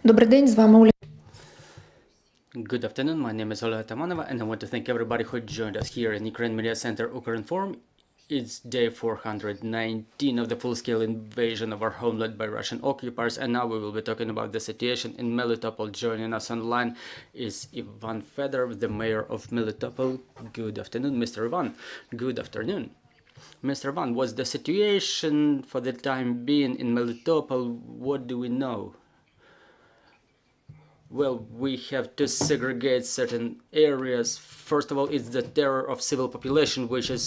Добрий день, з вами Оля. Good afternoon, my name is Ola Tamanova and I want to thank everybody who joined us here in Ukraine Media Center Ukrinform. It's day 419 of the full-scale invasion of our homeland by Russian occupiers, and now we will be talking about the situation in Melitopol. Joining us online is Ivan Fedorov, the mayor of Melitopol. Good afternoon, Mr. Ivan. Good afternoon. Mr. Ivan, what's the situation for the time being in Melitopol? What do we know? Well, we have to segregate certain areas. First of all, it's the terror of civil population, which is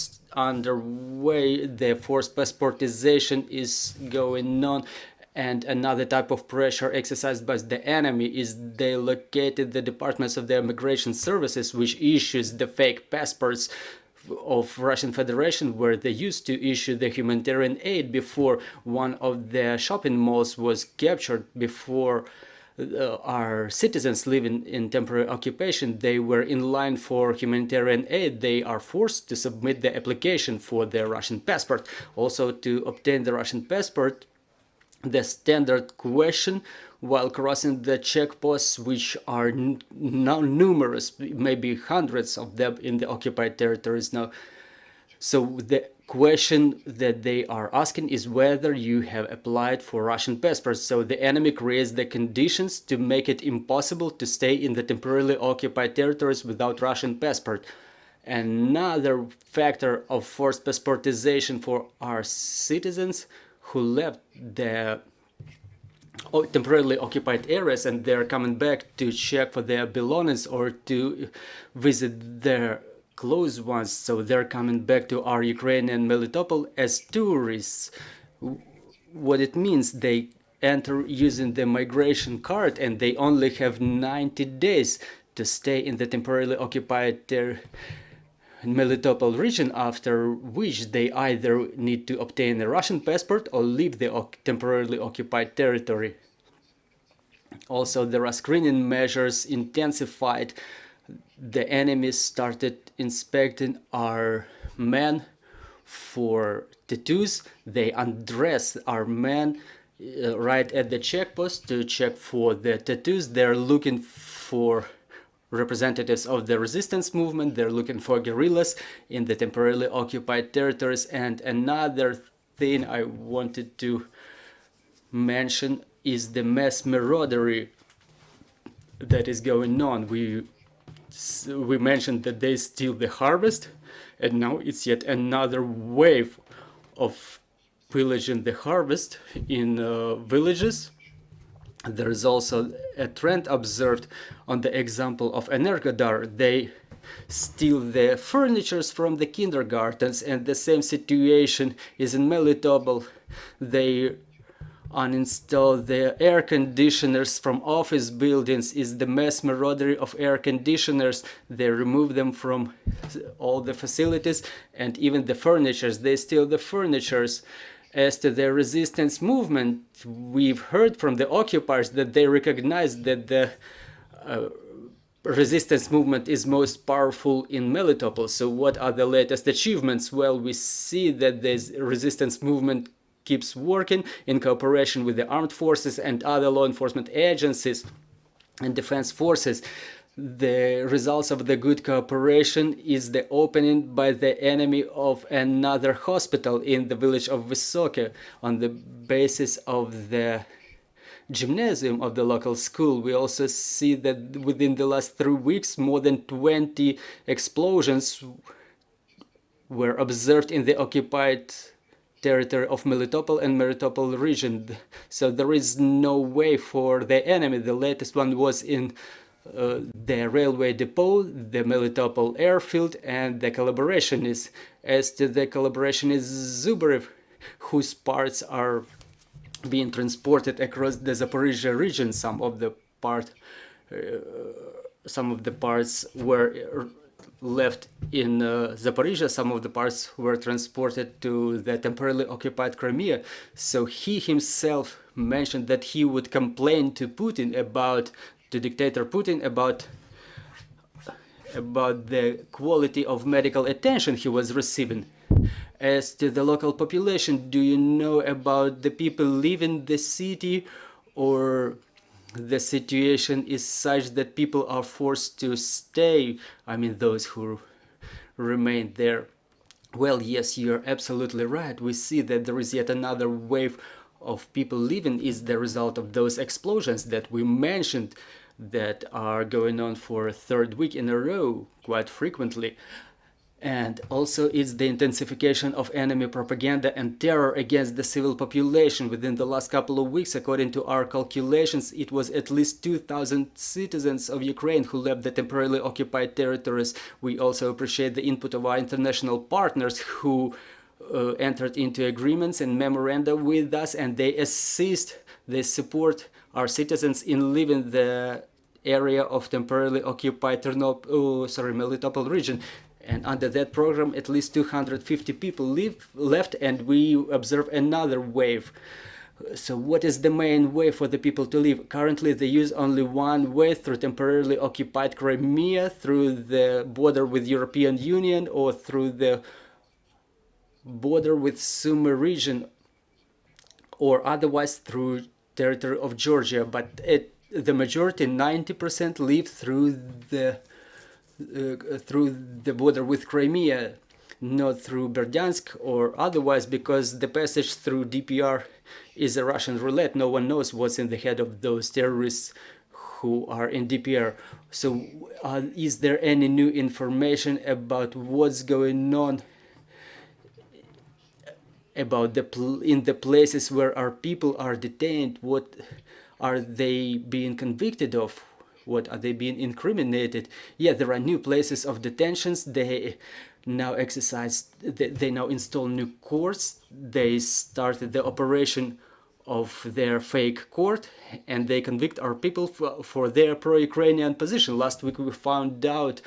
underway. The forced passportization is going on. And another type of pressure exercised by the enemy is they located the departments of the immigration services, which issues the fake passports of Russian Federation, where they used to issue the humanitarian aid before one of the shopping malls was captured. Before our citizens living in temporary occupation, they were in line for humanitarian aid. They are forced to submit the application for their Russian passport. Also, to obtain the Russian passport, the standard question while crossing the checkposts, which are now numerous, maybe hundreds of them in the occupied territories now. So the question that they are asking is whether you have applied for Russian passports. So the enemy creates the conditions to make it impossible to stay in the temporarily occupied territories without Russian passport. Another factor of forced passportization for our citizens who left the temporarily occupied areas and they're coming back to check for their belongings or to visit their close ones, so they're coming back to our Ukrainian Melitopol as tourists. What it means, they enter using the migration card and they only have 90 days to stay in the temporarily occupied Melitopol region, after which they either need to obtain a Russian passport or leave the temporarily occupied territory. Also, there are screening measures intensified. The enemy started inspecting our men for tattoos. They undress our men right at the checkpost to check for the tattoos. They're looking for representatives of the resistance movement. They're looking for guerrillas in the temporarily occupied territories. And another thing I wanted to mention is the mass maraudery that is going on. We mentioned that they steal the harvest, and now it's yet another wave of pillaging the harvest in villages. There is also a trend observed on the example of Energodar. They steal the furnitures from the kindergartens, and the same situation is in Melitopol. They uninstall the air conditioners from office buildings. Is the mass maraudery of air conditioners. They remove them from all the facilities and even the furnitures. They steal the furnitures. As to the resistance movement, we've heard from the occupiers that they recognize that the resistance movement is most powerful in Melitopol. So what are the latest achievements? Well, we see that this resistance movement keeps working in cooperation with the armed forces and other law enforcement agencies and defense forces. The results of the good cooperation is the opening by the enemy of another hospital in the village of Vysoke on the basis of the gymnasium of the local school. We also see that within the last 3 weeks, more than 20 explosions were observed in the occupied territory of Melitopol and Melitopol region. So there is no way for the enemy. The latest one was in the railway depot, the Melitopol airfield, and the collaboration is, as to the collaboration is Zubarev, whose parts are being transported across the Zaporizhia region. Some of the parts were left in Zaporizhia, some of the parts were transported to the temporarily occupied Crimea. So he himself mentioned that he would complain to Putin to dictator Putin about the quality of medical attention he was receiving. As to the local population, do you know about the people leaving the city or the situation is such that people are forced to stay, I mean those who remain there. Well, yes, you're absolutely right. We see that there is yet another wave of people leaving is the result of those explosions that we mentioned that are going on for a third week in a row quite frequently. And also it's the intensification of enemy propaganda and terror against the civil population. Within the last couple of weeks, according to our calculations, it was at least 2,000 citizens of Ukraine who left the temporarily occupied territories. We also appreciate the input of our international partners who entered into agreements and memoranda with us, and they assist, they support our citizens in leaving the area of temporarily occupied Melitopol region. And under that program, at least 250 people left, and we observe another wave. So what is the main way for the people to leave? Currently, they use only one way through temporarily occupied Crimea, through the border with European Union, or through the border with Sumy region, or otherwise through territory of Georgia. But the majority, 90%, leave through the border with Crimea, not through Berdyansk or otherwise, because the passage through DPR is a Russian roulette. No one knows what's in the head of those terrorists who are in DPR. So is there any new information about what's going on about in the places where our people are detained? What are they being convicted of? What are they being incriminated? Yeah, there are new places of detentions. They now they now install new courts. They started the operation of their fake court, and they convict our people for their pro-Ukrainian position. Last week we found out,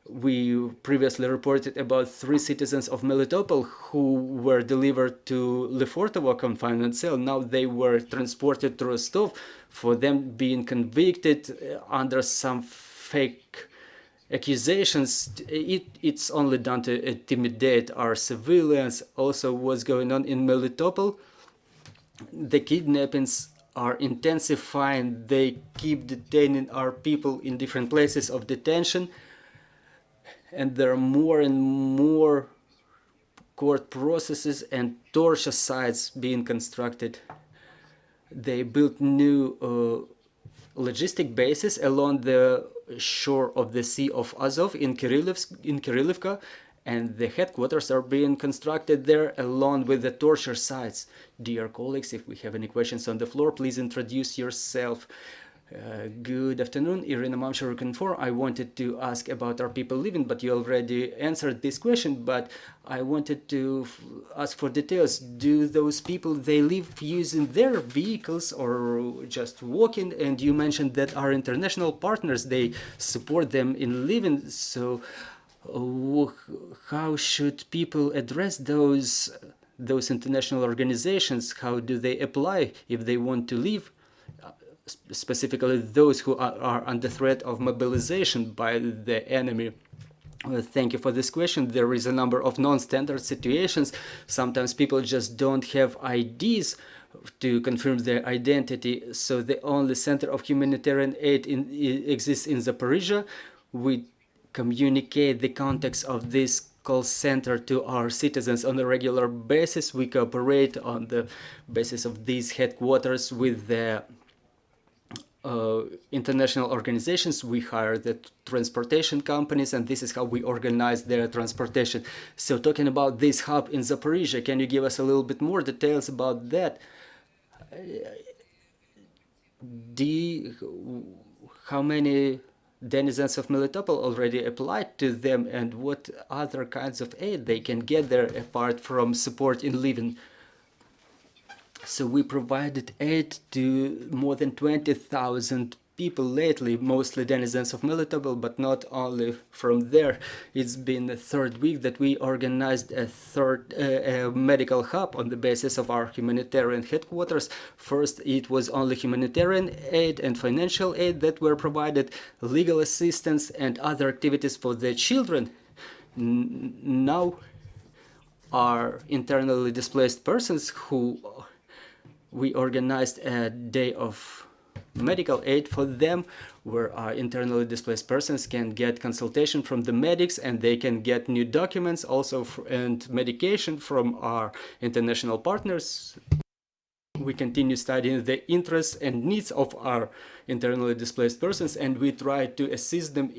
we previously reported about 3 citizens of Melitopol who were delivered to Lefortovo confinement cell. Now they were transported to Rostov for them being convicted under some fake accusations. It's only done to intimidate our civilians. Also, what's going on in Melitopol? The kidnappings are intensifying. They keep detaining our people in different places of detention. And there are more and more court processes and torture sites being constructed. They built new logistic bases along the shore of the Sea of Azov in Kirillivka, and the headquarters are being constructed there along with the torture sites. Dear colleagues, if we have any questions on the floor, please introduce yourself. Good afternoon, Irina Mamsher, Ukrinform. I wanted to ask about our people living, but you already answered this question, but I wanted to ask for details. Do those people, they live using their vehicles or just walking? And you mentioned that our international partners, they support them in living. So how should people address those international organizations? How do they apply if they want to leave? Specifically those who are under threat of mobilization by the enemy. Thank you for this question. There is a number of non-standard situations. Sometimes people just don't have IDs to confirm their identity, so the only center of humanitarian aid exists in Zaporizhia. We communicate the contacts of this call center to our citizens on a regular basis. We cooperate on the basis of these headquarters with the international organizations. We hire the transportation companies, and this is how we organize their transportation. So talking about this hub in Zaporizhia, can you give us a little bit more details about that? How many denizens of Melitopol already applied to them, and what other kinds of aid they can get there apart from support in living? So we provided aid to more than 20,000 people lately, mostly denizens of Melitopol, but not only from there. It's been the third week that we organized a medical hub on the basis of our humanitarian headquarters. First, it was only humanitarian aid and financial aid that were provided, legal assistance and other activities for the children. Now, our internally displaced persons who we organized a day of medical aid for them, where internally displaced persons can get consultation from the medics, and they can get new documents also and medication from our international partners. We continue studying the interests and needs of our internally displaced persons, and we try to assist them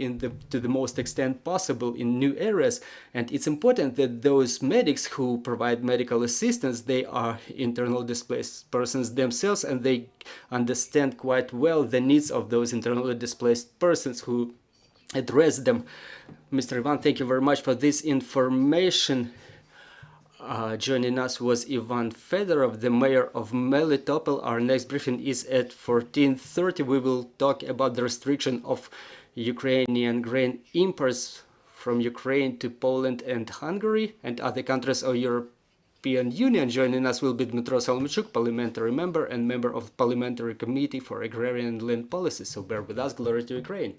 to the most extent possible in new areas. And it's important that those medics who provide medical assistance, they are internally displaced persons themselves, and they understand quite well the needs of those internally displaced persons who address them. Mr. Ivan, thank you very much for this information. Joining us was Ivan Fedorov, the mayor of Melitopol. Our next briefing is at 14:30. We will talk about the restriction of Ukrainian grain imports from Ukraine to Poland and Hungary and other countries of European Union. Joining us will be Dmytro Salomechuk, parliamentary member and member of the Parliamentary Committee for Agrarian and Land Policy. So bear with us. Glory to Ukraine.